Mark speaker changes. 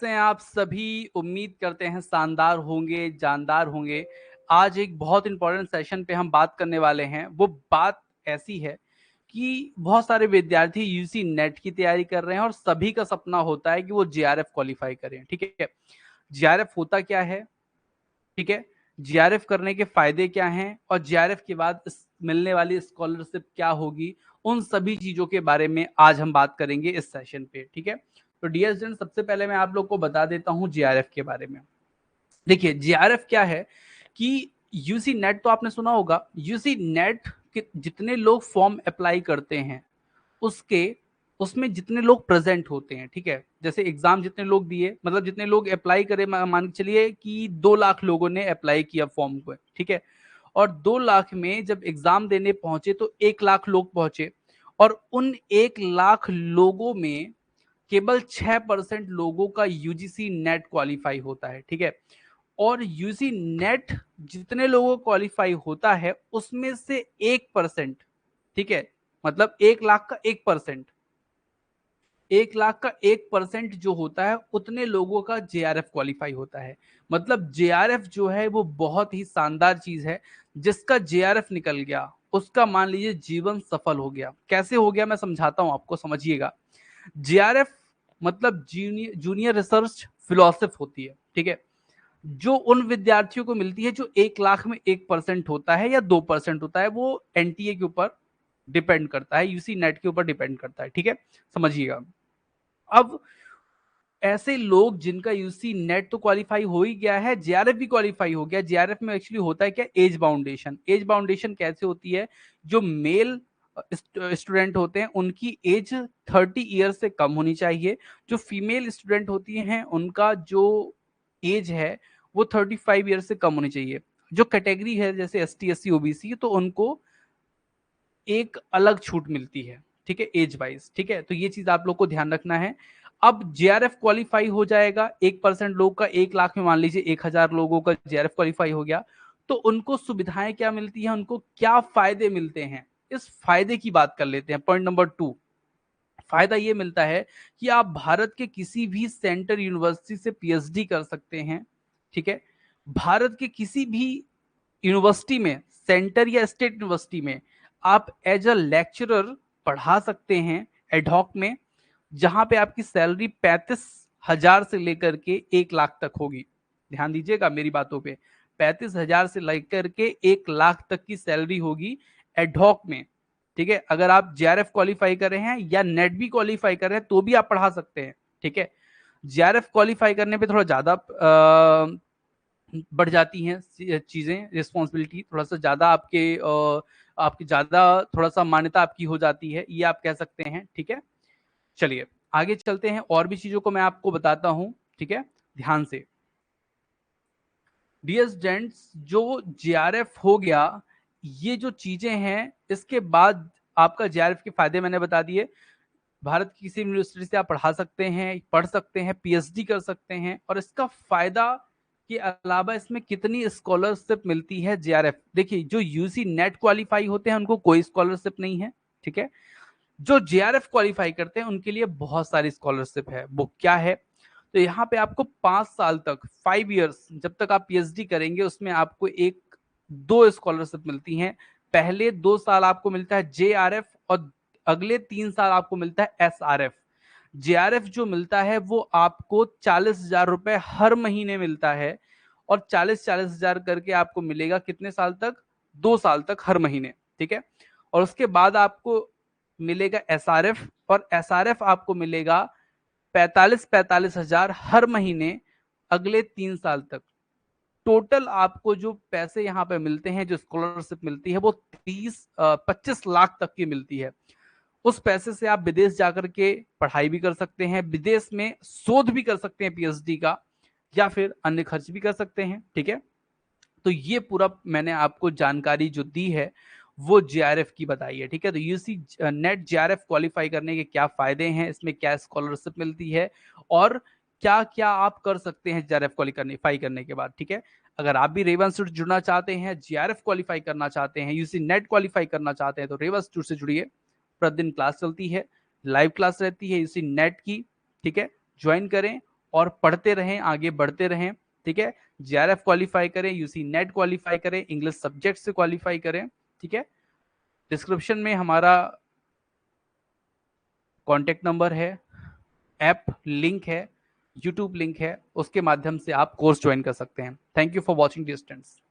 Speaker 1: से आप सभी उम्मीद करते हैं शानदार होंगे, जानदार होंगे। आज एक बहुत इंपॉर्टेंट सेशन पे हम बात करने वाले हैं। वो बात ऐसी है कि बहुत सारे विद्यार्थी यूजी नेट की तैयारी कर रहे हैं और सभी का सपना होता है कि वो जेआरएफ क्वालिफाई करें। ठीक है, जेआरएफ होता क्या है? ठीक है, जेआरएफ करने के फायदे क्या हैं और जेआरएफ के बाद मिलने वाली स्कॉलरशिप क्या होगी, उन सभी चीजों के बारे में आज हम बात करेंगे इस सेशन पे। ठीक है, तो डियर स्टूडेंट, सबसे पहले मैं आप लोग को बता देता हूं जेआरएफ के बारे में। देखिए, जेआरएफ क्या है कि यूजी नेट तो आपने सुना होगा। यूजी नेट के जितने लोग फॉर्म अप्लाई करते हैं उसके उसमें जितने लोग प्रेजेंट होते हैं, ठीक है, जैसे एग्जाम जितने लोग दिए, मतलब जितने लोग अप्लाई करे, मान के चलिए कि 2 लाख लोगों ने अप्लाई किया फॉर्म को, ठीक है, और 2 लाख में जब एग्जाम देने पहुंचे तो 1 लाख लोग पहुंचे, और उन 1 लाख लोगों में केवल 6% लोगों का यूजीसी नेट क्वालिफाई होता है। ठीक है, और यूजी नेट जितने लोगों को क्वालिफाई होता है उसमें से 1%, ठीक है, मतलब 1 लाख का 1%, 1 लाख का 1% जो होता है उतने लोगों का जेआरएफ क्वालिफाई होता है। मतलब जेआरएफ जो है वो बहुत ही शानदार चीज है। जिसका जेआरएफ निकल गया उसका मान लीजिए जीवन सफल हो गया। कैसे हो गया मैं समझाता हूं आपको, समझिएगा। जेआरएफ मतलब जूनियर रिसर्च फेलोशिप होती है। ठीक है, जो उन विद्यार्थियों को मिलती है जो 1 लाख में 1% होता है या 2% होता है, वो एनटीए के ऊपर डिपेंड करता है, यूसी नेट के ऊपर डिपेंड करता है। ठीक है, समझिएगा। अब ऐसे लोग जिनका यूसी नेट तो क्वालिफाई हो ही गया है, जेआरएफ भी क्वालिफाई हो गया। जेआरएफ में एक्चुअली होता है क्या, एज बाउंडेशन। एज बाउंडेशन कैसे होती है? जो मेल स्टूडेंट होते हैं उनकी एज 30 ईयर से कम होनी चाहिए। जो फीमेल स्टूडेंट होती हैं उनका जो एज है वो 35 ईयर से कम होनी चाहिए। जो कैटेगरी है जैसे एसटी, एससी, ओबीसी, तो उनको एक अलग छूट मिलती है। ठीक है, एज वाइज। ठीक है, तो ये चीज आप लोग को ध्यान रखना है। अब जेआरएफ क्वालिफाई हो जाएगा 1% लोग का, 1 लाख में मान लीजिए 1,000 लोगों का जेआरएफ क्वालिफाई हो गया, तो उनको सुविधाएं क्या मिलती हैं, उनको क्या फायदे मिलते हैं, इस फायदे की बात कर लेते हैं। पॉइंट नंबर 2, फायदा ये मिलता है कि आप भारत के किसी भी सेंटर यूनिवर्सिटी से पीएचडी कर सकते हैं। ठीक है, भारत के किसी भी यूनिवर्सिटी में, सेंटर या स्टेट यूनिवर्सिटी में आप एज अ लेक्चरर पढ़ा सकते हैं एडहॉक में, जहां पे आपकी सैलरी 35,000 से लेकर के 1 लाख तक होगी। ध्यान दीजिएगा मेरी बातों पे, 35,000 से लेकर के 1 लाख तक की सैलरी होगी एडहॉक में। ठीक है, अगर आप जेआरएफ क्वालिफाई कर रहे हैं या नेट भी क्वालिफाई कर रहे हैं तो भी आप पढ़ा सकते हैं। ठीक है, जेआरएफ क्वालिफाई करने पे थोड़ा ज्यादा बढ़ जाती हैं चीजें, रिस्पॉन्सिबिलिटी थोड़ा सा ज्यादा आपकी ज्यादा थोड़ा सा मान्यता आपकी हो जाती है, ये आप कह सकते हैं। ठीक है, चलिए आगे चलते हैं, और भी चीजों को मैं आपको बताता हूं। ठीक है, ध्यान से। डियर स्टूडेंट्स, जो जेआरएफ हो गया, ये जो चीजें हैं, इसके बाद आपका जेआरएफ के फायदे मैंने बता दिए। भारत की किसी यूनिवर्सिटी से आप पढ़ा सकते हैं, पढ़ सकते हैं, पीएचडी कर सकते हैं, और इसका फायदा के अलावा इसमें कितनी स्कॉलरशिप मिलती है जेआरएफ। देखिए, जो यूजी नेट क्वालिफाई होते हैं उनको कोई स्कॉलरशिप नहीं है। ठीक है, जो जेआरएफ क्वालिफाई करते हैं उनके लिए बहुत सारी स्कॉलरशिप है। वो क्या है? तो यहाँ पे आपको 5 साल तक, 5 इयर्स, जब तक आप पीएचडी करेंगे उसमें आपको एक दो स्कॉलरशिप मिलती हैं। पहले 2 साल आपको मिलता है जेआरएफ और अगले 3 साल आपको मिलता है एसआरएफ। जेआरएफ जो मिलता है वो आपको 40,000 रुपए हर महीने मिलता है, और 40,000 करके आपको मिलेगा कितने साल तक? 2 साल तक हर महीने। ठीक है, और उसके बाद आपको मिलेगा एसआरएफ, और एसआरएफ आपको मिलेगा 45,000 हर महीने अगले 3 साल तक। टोटल आपको जो पैसे यहाँ पे मिलते हैं, जो स्कॉलरशिप मिलती है, वो 25 लाख तक की मिलती है। उस पैसे से आप विदेश जाकर के पढ़ाई भी कर सकते हैं, विदेश में शोध भी कर सकते हैं पीएचडी का, या फिर अन्य खर्च भी कर सकते हैं। ठीक है, तो ये पूरा मैंने आपको जानकारी जो दी है वो जेआरएफ की बताई है। ठीक है, तो यूसी नेट जेआरएफ क्वालिफाई करने के क्या फायदे हैं, इसमें क्या स्कॉलरशिप मिलती है, और क्या क्या आप कर सकते हैं जेआरएफ क्वालिफाई करने के बाद। ठीक है, अगर आप भी रेवा इंस्टीट्यूट जुड़ना चाहते हैं, जेआरएफ क्वालिफाई करना चाहते हैं, यूसी नेट क्वालिफाई करना चाहते हैं, तो रेवा इंस्टीट्यूट से जुड़िए। प्रतिदिन क्लास चलती है, लाइव क्लास रहती है यूसी नेट की। ठीक है, ज्वाइन करें और पढ़ते रहें, आगे बढ़ते रहें, ठीक है। जेआरएफ क्वालिफाई करें, यूसी नेट क्वालिफाई करें, इंग्लिश सब्जेक्ट से क्वालिफाई करें, ठीक है। डिस्क्रिप्शन में हमारा कॉन्टेक्ट नंबर है, ऐप लिंक है, यूट्यूब लिंक है, उसके माध्यम से आप कोर्स ज्वाइन कर सकते हैं। Thank you for watching distance.